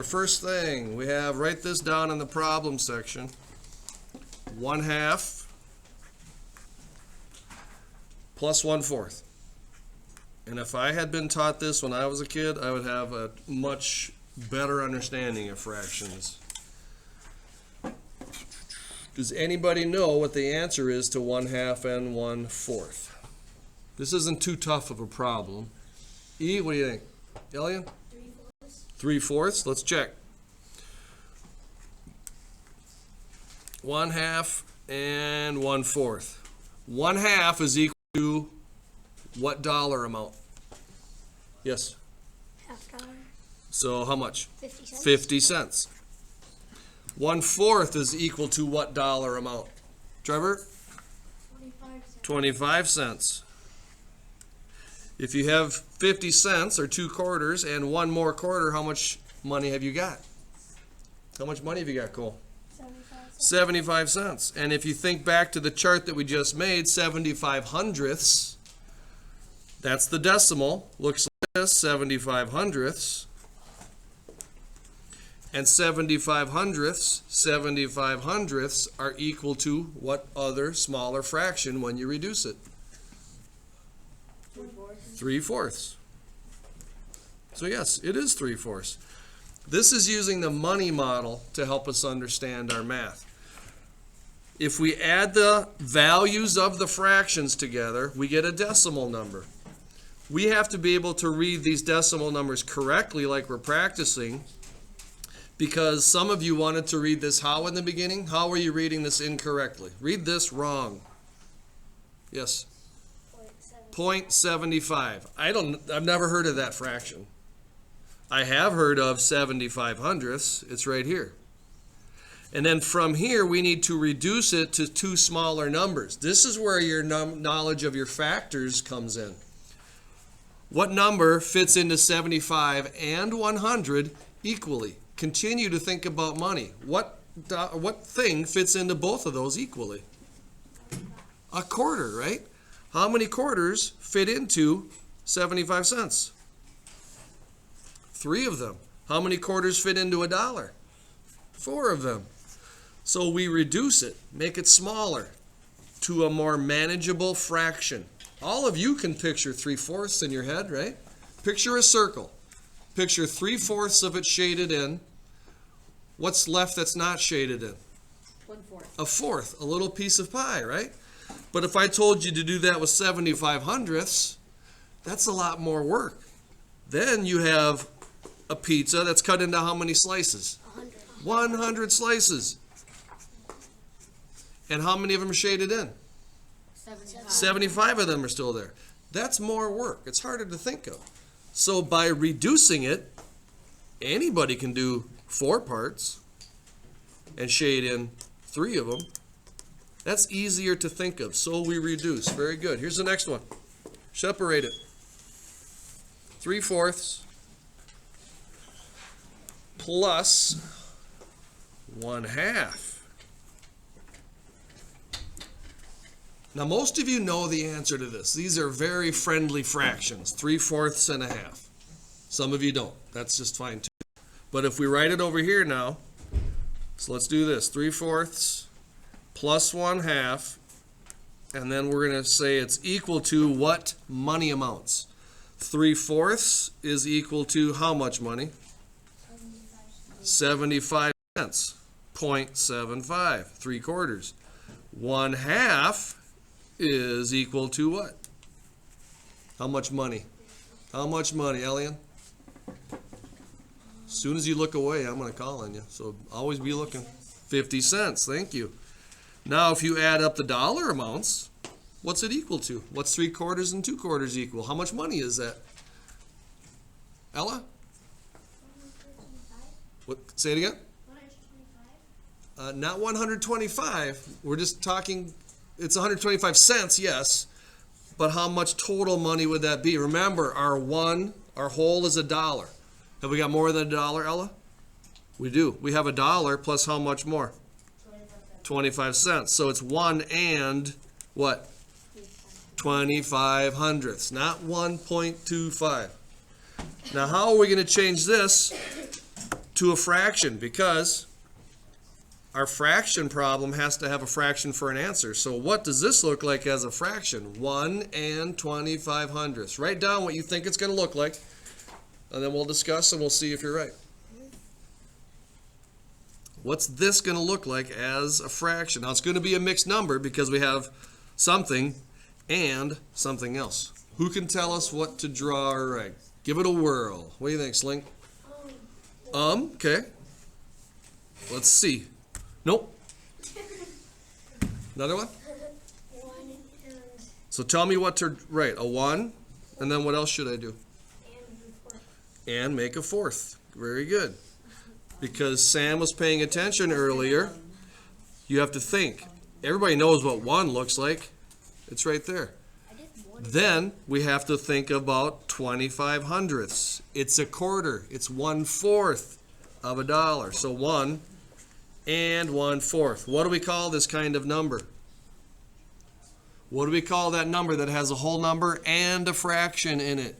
First thing, we have, write this down in the problem section. 1/2 plus 1/4. And if I had been taught this when I was a kid, I would have a much better understanding of fractions. Does anybody know what the answer is to 1/2 and 1/4? This isn't too tough of a problem. E, what do you think? Elian? 3/4. Let's check. 1/2 and 1/4. 1/2 is equal to what dollar amount? Yes. $half. So how much? 50 cents. 50 cents. 1/4 is equal to what dollar amount? Trevor? 25 cents. 25 cents. If you have 50 cents or 2 quarters and one more quarter, how much money have you got? How much money have you got, Cole? 75 cents. 75 cents. And if you think back to the chart that we just made, 75 hundredths, that's the decimal. Looks like this, 75 hundredths. And 75 hundredths are equal to what other smaller fraction when you reduce it? 3/4. So yes, it is 3/4. This is using the money model to help us understand our math. If we add the values of the fractions together, we get a decimal number. We have to be able to read these decimal numbers correctly like we're practicing, because some of you wanted to read this how in the beginning. How are you reading this incorrectly? Read this wrong. Yes. 0.75. I've never heard of that fraction. I have heard of 75 hundredths. It's right here. And then from here, we need to reduce it to 2 smaller numbers. This is where your knowledge of your factors comes in. What number fits into 75 and 100 equally? Continue to think about money. What thing fits into both of those equally? A quarter, right? How many quarters fit into 75 cents? 3 of them. How many quarters fit into $1? 4 of them. So we reduce it, make it smaller to a more manageable fraction. All of you can picture 3/4 in your head, right? Picture a circle. Picture 3/4 of it shaded in. What's left that's not shaded in? 1/4. A fourth, a little piece of pie, right? But if I told you to do that with 75 hundredths, that's a lot more work. Then you have a pizza that's cut into how many slices? 100 slices. And how many of them are shaded in? 75 of them are still there. That's more work. It's harder to think of. So by reducing it, anybody can do 4 parts and shade in 3 of them. That's easier to think of. So we reduce. Very good. Here's the next one. Separate it. 3/4 plus 1/2. Now, most of you know the answer to this. These are very friendly fractions, 3/4 and 1/2. Some of you don't. That's just fine too. But if we write it over here now, so let's do this. 3/4 plus 1/2, and then we're going to say it's equal to what money amounts? 3/4 is equal to how much money? 75 cents. 0.75, 3/4. 1/2 is equal to what? How much money? How much money, Elian? As soon as you look away, I'm going to call on you. So always be looking. 50 cents. Thank you. Now, if you add up the dollar amounts, what's it equal to? What's 3/4 and 2/4 equal? How much money is that? Ella? What? Say it again? 125. Not 125. We're just talking, it's 125 cents, yes. But how much total money would that be? Remember, our whole is $1. Have we got more than $1, Ella? We do. We have $1 plus how much more? 25 cents. So it's 1 and what? 25 hundredths, not 1.25. Now how are we going to change this to to a fraction because our fraction problem has to have a fraction for an answer. So what does this look like as a fraction? 1 and 25/100ths. Write down what you think it's going to look like, and then we'll discuss and we'll see if you're right. What's this going to look like as a fraction? Now, it's going to be a mixed number because we have something and something else. Who can tell us what to draw or write? Give it a whirl. What do you think, Sling? Okay. Let's see. Nope. Another one? 1 and So tell me what to write. A 1, and then what else should I do? And make a fourth. Very good. Because Sam was paying attention earlier, you have to think. Everybody knows what 1 looks like. It's right there. Then we have to think about 25/100ths. It's a quarter. It's 1/4 of a dollar. So 1 and 1/4. What do we call this kind of number? What do we call that number that has a whole number and a fraction in it?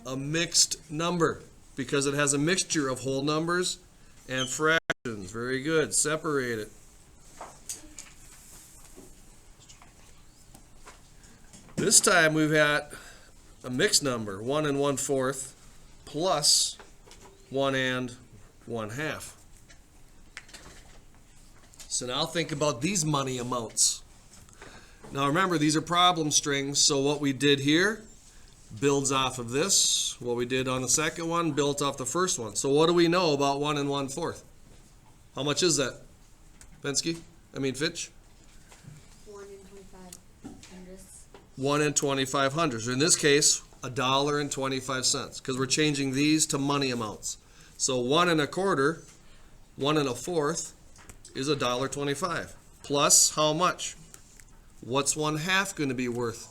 A mixed number, because it has a mixture of whole numbers and fractions. Very good. Separate it. This time we've got a mixed number, 1 and 1/4, plus 1 and 1/2. So now think about these money amounts. Now remember, these are problem strings, so what we did here builds off of this. What we did on the second one built off the first one. So what do we know about 1 and 1/4? How much is that? Fitch? 1 and 25/100ths. 1 and 25/100ths. In this case, $1.25, because we're changing these to money amounts. So 1 and a quarter, 1 and a fourth is $1.25. Plus how much? What's 1/2 going to be worth?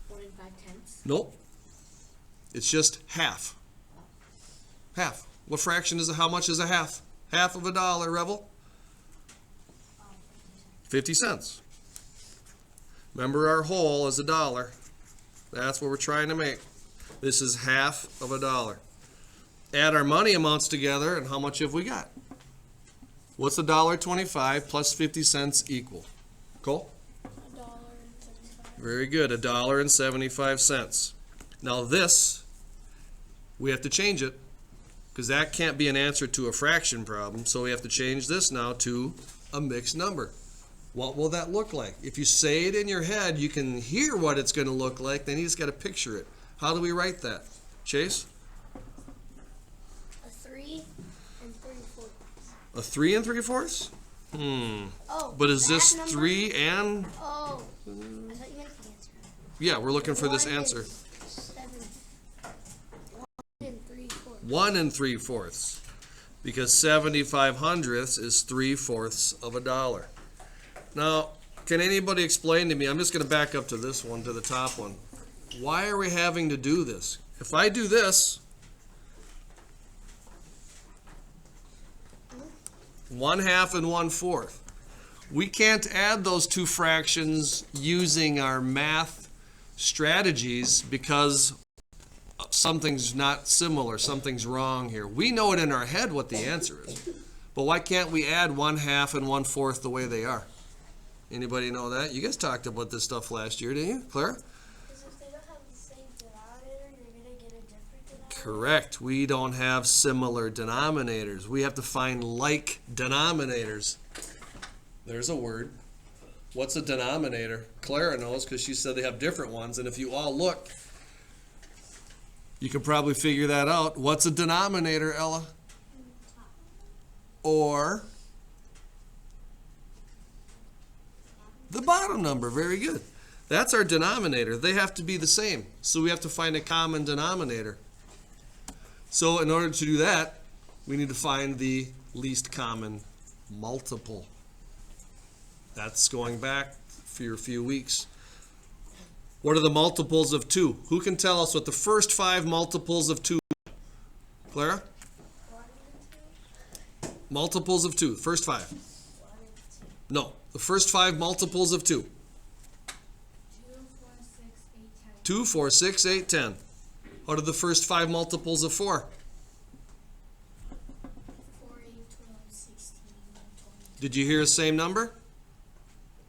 1 and 5/10ths. Nope. It's just half. Half. What fraction is it? How much is a half? Half of a dollar, Rebel? 50 cents. Remember, our whole is a dollar. That's what we're trying to make. This is half of a dollar. Add our money amounts together, and how much have we got? What's $1.25 plus 50 cents equal? Cole? $1.75. Very good, $1.75. Now this, we have to change it, because that can't be an answer to a fraction problem, so we have to change this now to a mixed number. What will that look like? If you say it in your head, you can hear what it's going to look like, then you just got to picture it. How do we write that? Chase? A 3 and 3/4. A 3 and 3/4? Oh. But is that this number? 3 and... Oh. I thought you meant the answer. Yeah, we're looking for this 1 and answer. 7. 1 and 3/4. 1 and 3/4. Because 75/100ths is 3/4 of a dollar. Now, can anybody explain to me, I'm just going to back up to this one, to the top one. Why are we having to do this? If I do this, 1/2 and 1/4, we can't add those two fractions using our math strategies because something's not similar, something's wrong here. We know it in our head what the answer is, but why can't we add 1/2 and 1/4 the way they are? Anybody know that? You guys talked about this stuff last year, didn't you, Claire? Because if they don't have the same denominator, you're going to get a different denominator. Correct. We don't have similar denominators. We have to find like denominators. There's a word. What's a denominator? Clara knows because she said they have different ones, and if you all look, you can probably figure that out. What's a denominator, Ella? Or the bottom number. Very good. That's our denominator. They have to be the same. So we have to find a common denominator. So in order to do that, we need to find the least common multiple. That's going back for a few weeks. What are the multiples of 2? Who can tell us what the first 5 multiples of 2 are? Clara? 1 and 2. Multiples of 2. First 5. 1 and 2. No. The first 5 multiples of 2. 2, 4, 6, 8, 10. 2, 4, 6, 8, 10. What are the first 5 multiples of 4? Did you hear the same number?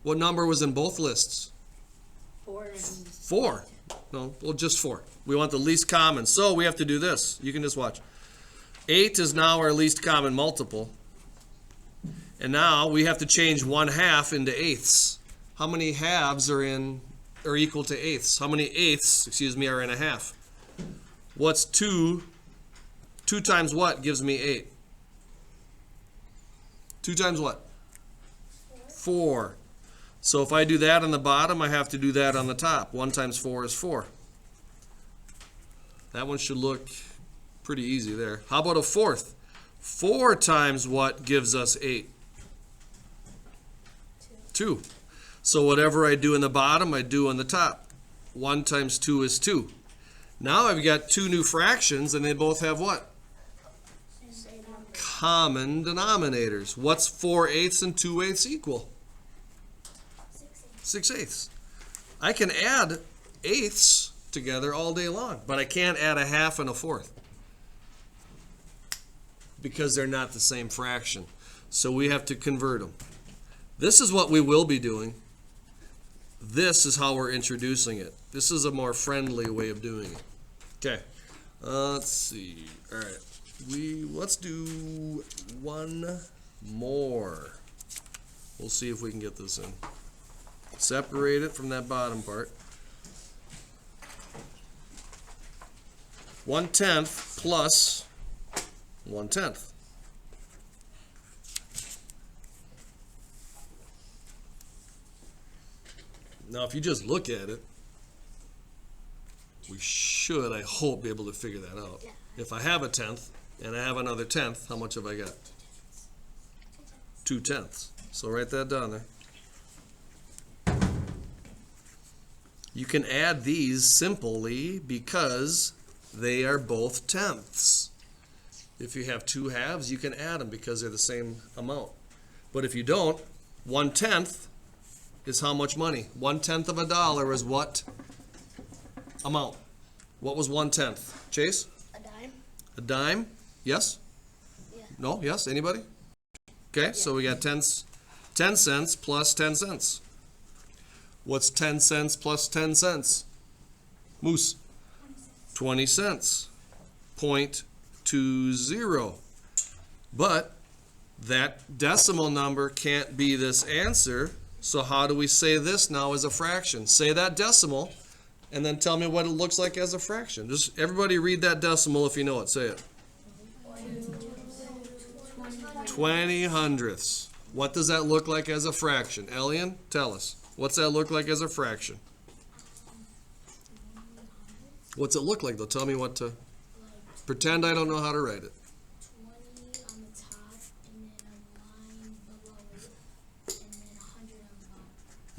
What number was in both lists? 4 and 4. No, well, just 4. We want the least common. So we have to do this. You can just watch. 8 is now our least common multiple. And now we have to change 1/2 into eighths. How many halves are equal to eighths? How many eighths, are in a half? What's 2? 2 times what gives me 8? 2 times what? 4. So if I do that on the bottom, I have to do that on the top. 1 times 4 is 4. That one should look pretty easy there. How about a fourth? 4 times what gives us 8? 2. So whatever I do in the bottom, I do on the top. 1 times 2 is 2. Now I've got 2 new fractions, and they both have what? Same number. Common denominators. What's 4/8 and 2/8 equal? 6/8. I can add eighths together all day long, but I can't add a half and a fourth because they're not the same fraction. So we have to convert them. This is what we will be doing. This is how we're introducing it. This is a more friendly way of doing it. Okay. Let's see. All right. Let's do one more. We'll see if we can get this in. Separate it from that bottom part. 1/10 plus 1/10. Now, if you just look at it, we should, I hope, be able to figure that out. Yeah. If I have a 10th and I have another 10th, how much have I got? 2/10. So write that down there. You can add these simply because they are both tenths. If you have 2 halves, you can add them because they're the same amount. But if you don't, 1/10 is how much money? 1/10 of a dollar is what amount? What was 1/10? Chase? A dime? A dime? Yes? Yeah. No? Yes? Anybody? Okay, so we got 10 cents plus 10 cents. What's 10 cents plus 10 cents? Moose? 20 cents. 0.20. But that decimal number can't be this answer, so how do we say this now as a fraction? Say that decimal, and then tell me what it looks like as a fraction. Just everybody read that decimal if you know it. Say it. 20 hundredths. What does that look like as a fraction? Elian, tell us. What's that look like as a fraction? What's it look like, though? Tell me what to... Pretend I don't know how to write it. 20 on the top, and then a line below it, and then 100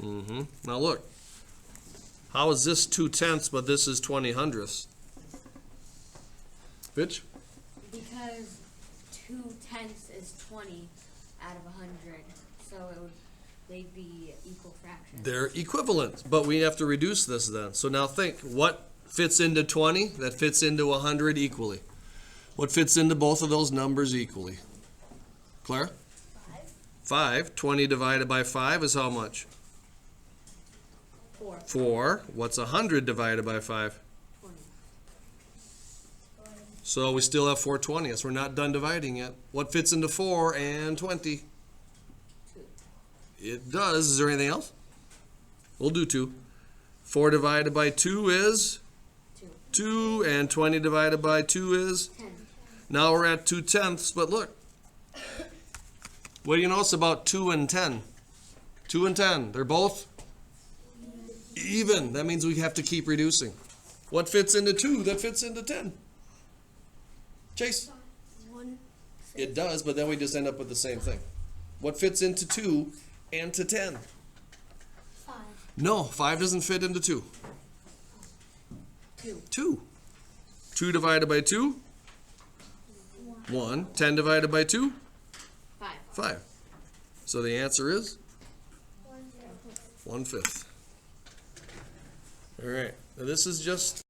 on the bottom. Now look. How is this 2/10, but this is 20 hundredths? Bitch? because 2/10 is 20 out of 100, so they'd be equal fractions. They're equivalent, but we have to reduce this then. So now think, what fits into 20? That fits into 100 equally. What fits into both of those numbers equally? Claire? 5. 20 divided by 5 is how much? 4. 4. What's 100 divided by 5? 20. So we still have 4 20ths. We're not done dividing yet. What fits into 4 and 20? 2. It does. Is there anything else? We'll do 2. 4 divided by 2 is 2, and 20 divided by 2 is 10. Now we're at 2/10, but look. What do you notice about 2 and 10? 2 and 10, they're both even. That means we have to keep reducing. What fits into 2 that fits into 10? Chase? 1. It does, but then we just end up with the same thing. What fits into 2 and to 10? 5. No, 5 doesn't fit into 2. 2. 2. 2 divided by 2? 1. 10 divided by 2? 5. 5. So the answer is 1. 1/5. All right. Now this is just